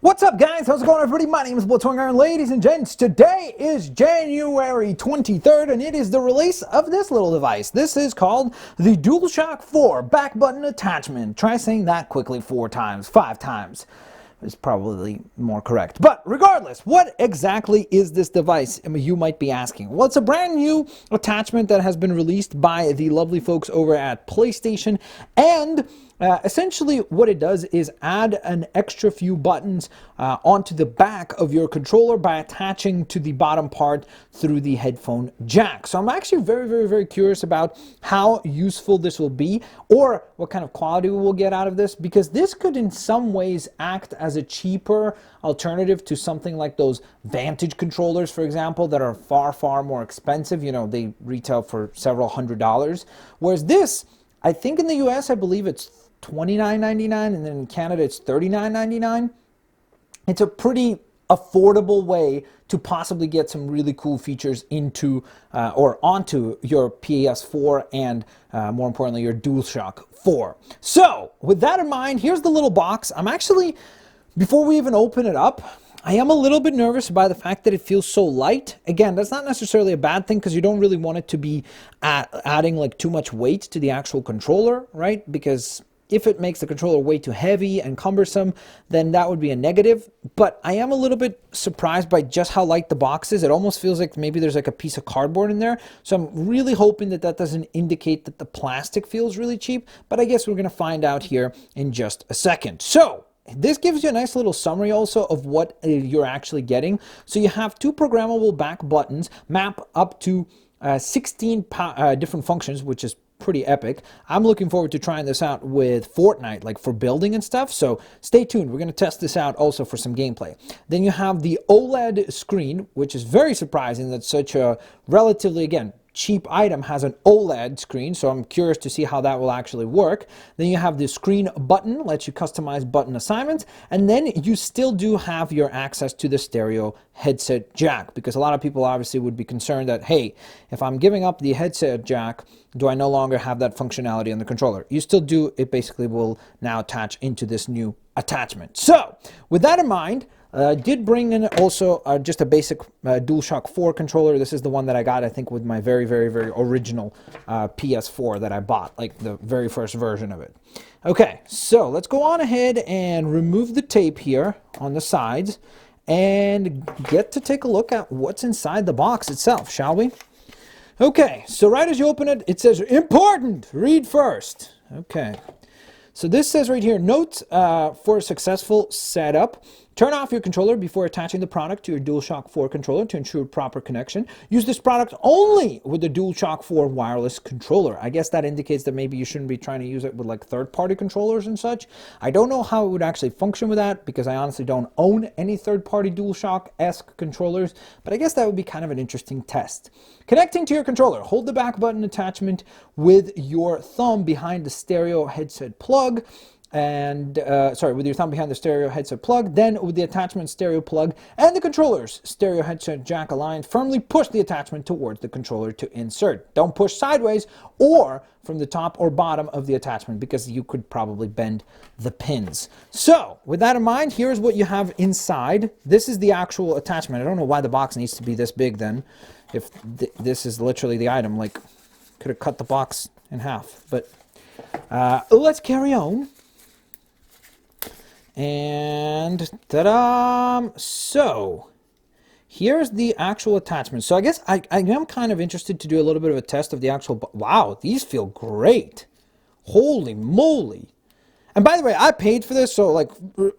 What's up, guys? How's it going, everybody? My name is Blitzwinger, and ladies and gents, today is January 23rd, and it is the release of this little device. This is called the Dualshock 4 back button attachment. Try saying that quickly 4 times, 5 times. Is probably more correct. But regardless, what exactly is this device? I mean, you might be asking. Well, it's a brand new attachment that has been released by the lovely folks over at PlayStation, and essentially what it does is add an extra few buttons onto the back of your controller by attaching to the bottom part through the headphone jack. So I'm actually very curious about how useful this will be, or what kind of quality we will get out of this, because this could in some ways act as a cheaper alternative to something like those Vantage controllers, for example, that are far more expensive. You know, they retail for several $100s, whereas this, I think in the US, I believe it's $29.99, and then in Canada it's $39.99. It's a pretty affordable way to possibly get some really cool features into or onto your PS4 and more importantly your DualShock 4. So with that in mind, here's the little box. I'm actually, before we even open it up, I am a little bit nervous by the fact that it feels so light. Again, that's not necessarily a bad thing, because you don't really want it to be adding like too much weight to the actual controller, right? Because if it makes the controller way too heavy and cumbersome, then that would be a negative. But I am a little bit surprised by just how light the box is. It almost feels like maybe there's like a piece of cardboard in there. So I'm really hoping that that doesn't indicate that the plastic feels really cheap. But I guess we're going to find out here in just a second. So this gives you a nice little summary also of what you're actually getting. So you have 2 programmable back buttons, map up to 16 different functions, which is pretty epic. I'm looking forward to trying this out with Fortnite, like for building and stuff. So stay tuned. We're going to test this out also for some gameplay. Then you have the OLED screen, which is very surprising that such a relatively, again, cheap item has an OLED screen, so I'm curious to see how that will actually work. Then you have the screen button, lets you customize button assignments, and then you still do have your access to the stereo headset jack, because a lot of people obviously would be concerned that, hey, if I'm giving up the headset jack, do I no longer have that functionality on the controller? You still do. It basically will now attach into this new attachment. So with that in mind, did bring in also just a basic DualShock 4 controller. This is the one that I got, I think, with my very original PS4 that I bought, like the very first version of it. Okay, so let's go on ahead and remove the tape here on the sides and get to take a look at what's inside the box itself, shall we? Okay, so right as you open it, it says, important, read first. Okay. So this says right here, notes for a successful setup. Turn off your controller before attaching the product to your DualShock 4 controller to ensure proper connection. Use this product only with the DualShock 4 wireless controller. I guess that indicates that maybe you shouldn't be trying to use it with like third-party controllers and such. I don't know how it would actually function with that, because I honestly don't own any third-party DualShock-esque controllers, but I guess that would be kind of an interesting test. Connecting to your controller, hold the back button attachment with your thumb behind the stereo headset plug, and with your thumb behind the stereo headset plug, then with the attachment stereo plug and the controller's stereo headset jack aligned, firmly push the attachment towards the controller to insert. Don't push sideways or from the top or bottom of the attachment, because you could probably bend the pins. So with that in mind, here's what you have inside. This is the actual attachment. I don't know why the box needs to be this big then, if this is literally the item. Like, could have cut the box in half, but let's carry on. And ta-da! So here's the actual attachment. So I guess I am kind of interested to do a little bit of a test of the actual. Wow, these feel great. Holy moly. And by the way, I paid for this, so like,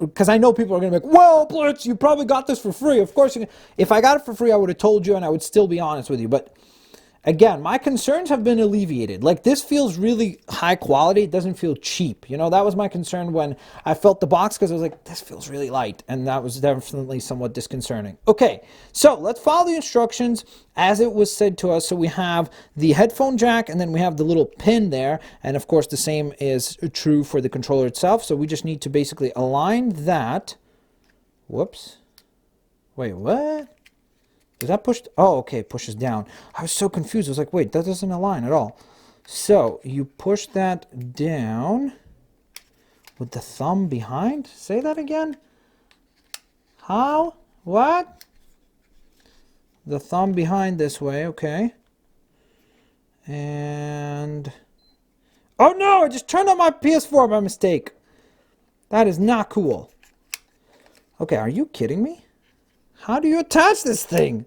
because I know people are going to be like, well, Blitz, you probably got this for free. Of course, if I got it for free, I would have told you, and I would still be honest with you. But again, my concerns have been alleviated. Like, this feels really high quality. It doesn't feel cheap. You know, that was my concern when I felt the box, because I was like, this feels really light. And that was definitely somewhat disconcerting. Okay, so let's follow the instructions as it was said to us. So we have the headphone jack, and then we have the little pin there. And of course, the same is true for the controller itself. So we just need to basically align that. Whoops. Wait, what? Is that pushed? Oh, okay, it pushes down. I was so confused. I was like, wait, that doesn't align at all. So you push that down with the thumb behind. Say that again. How? What? The thumb behind this way, okay. And... oh no, I just turned on my PS4 by mistake. That is not cool. Okay, are you kidding me? How do you attach this thing?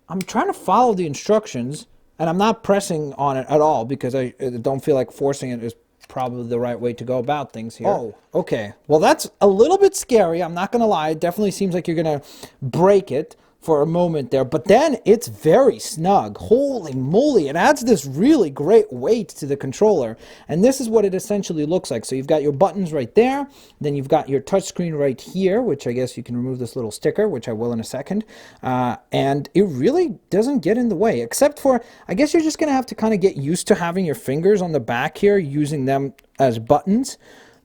I'm trying to follow the instructions, and I'm not pressing on it at all because I don't feel like forcing it is probably the right way to go about things here. Oh, okay. Well, that's a little bit scary. I'm not going to lie. It definitely seems like you're going to break it for a moment there, but then it's very snug. Holy moly, it adds this really great weight to the controller, and this is what it essentially looks like. So you've got your buttons right there, then you've got your touchscreen right here, which I guess you can remove this little sticker, which I will in a second, and it really doesn't get in the way, except for, I guess you're just going to have to kind of get used to having your fingers on the back here, using them as buttons.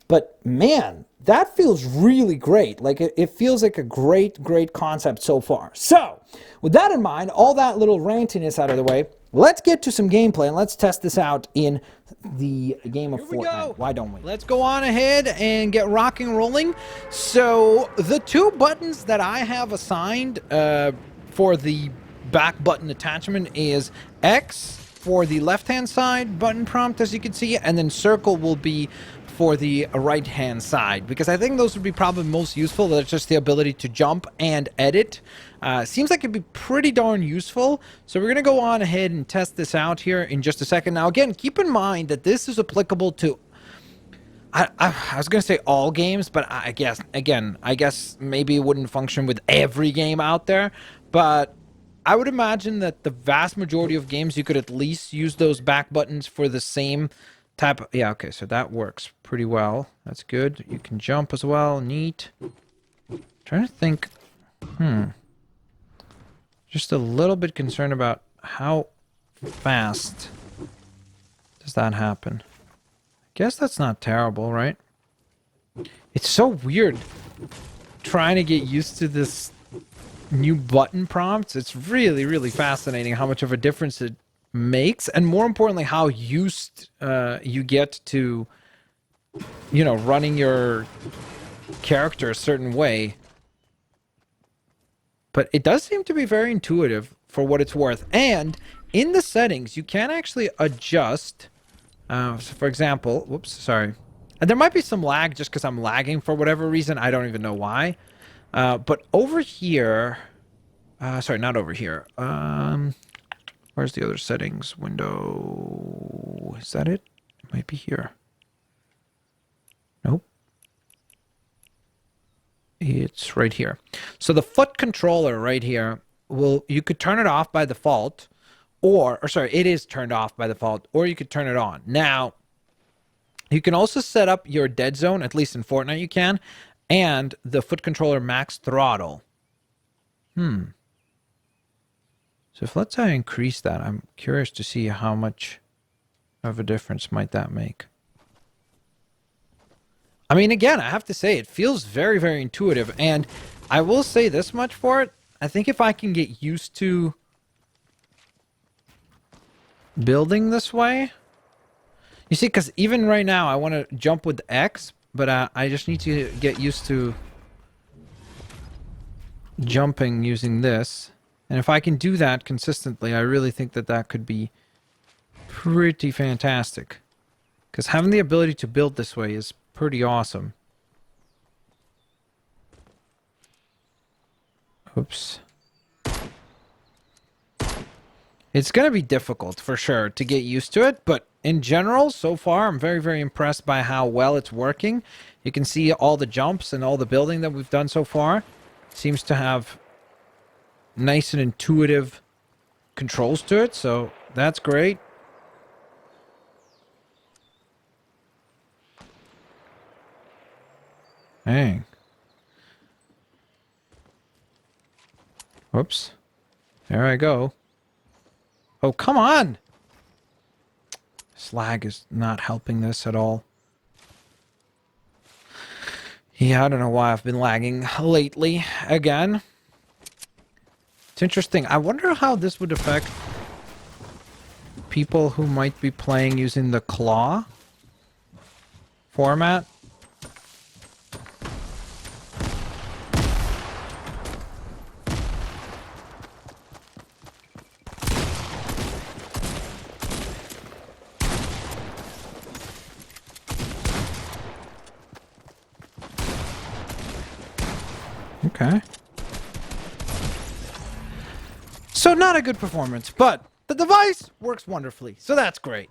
But man, that feels really great. Like it feels like a great concept so far. So with that in mind, all that little rantiness out of the way, let's get to some gameplay and let's test this out in the game of Fortnite. Why don't we? Let's go on ahead and get rocking rolling. So the two buttons that I have assigned for the back button attachment is X for the left-hand side button prompt, as you can see, and then circle will be for the right-hand side, because I think those would be probably most useful. That's just the ability to jump and edit. Seems like it'd be pretty darn useful. So we're going to go on ahead and test this out here in just a second. Now, again, keep in mind that this is applicable to, I was going to say all games, but I guess, again, I guess maybe it wouldn't function with every game out there, but I would imagine that the vast majority of games you could at least use those back buttons for the same type of, yeah, okay, so that works pretty well. That's good. You can jump as well. Neat. Trying to think. Just a little bit concerned about how fast does that happen. I guess that's not terrible, right? It's so weird trying to get used to this new button prompts. It's really fascinating how much of a difference it makes, and more importantly, how used you get to, you know, running your character a certain way. But it does seem to be very intuitive for what it's worth. And in the settings, you can actually adjust. So for example, whoops, sorry. And there might be some lag just because I'm lagging for whatever reason. I don't even know why. But over here, sorry, not over here. Where's the other settings window? Is that it? It might be here. Nope. It's right here. So the foot controller right here, you could turn it off by default, or sorry, it is turned off by default, or you could turn it on. Now, you can also set up your dead zone, at least in Fortnite you can, and the foot controller max throttle. So if let's say I increase that, I'm curious to see how much of a difference might that make. I mean, again, I have to say, it feels very intuitive, and I will say this much for it. I think if I can get used to building this way, you see, because even right now, I want to jump with X, but I just need to get used to jumping using this. And if I can do that consistently, I really think that that could be pretty fantastic. Because having the ability to build this way is pretty awesome. Oops. It's going to be difficult, for sure, to get used to it. But in general, so far, I'm very impressed by how well it's working. You can see all the jumps and all the building that we've done so far. Seems to have nice and intuitive controls to it, so that's great. Dang. Whoops. There I go. Oh, come on! This lag is not helping this at all. Yeah, I don't know why I've been lagging lately again. It's interesting. I wonder how this would affect people who might be playing using the claw format. Okay. So not a good performance, but the device works wonderfully, so that's great.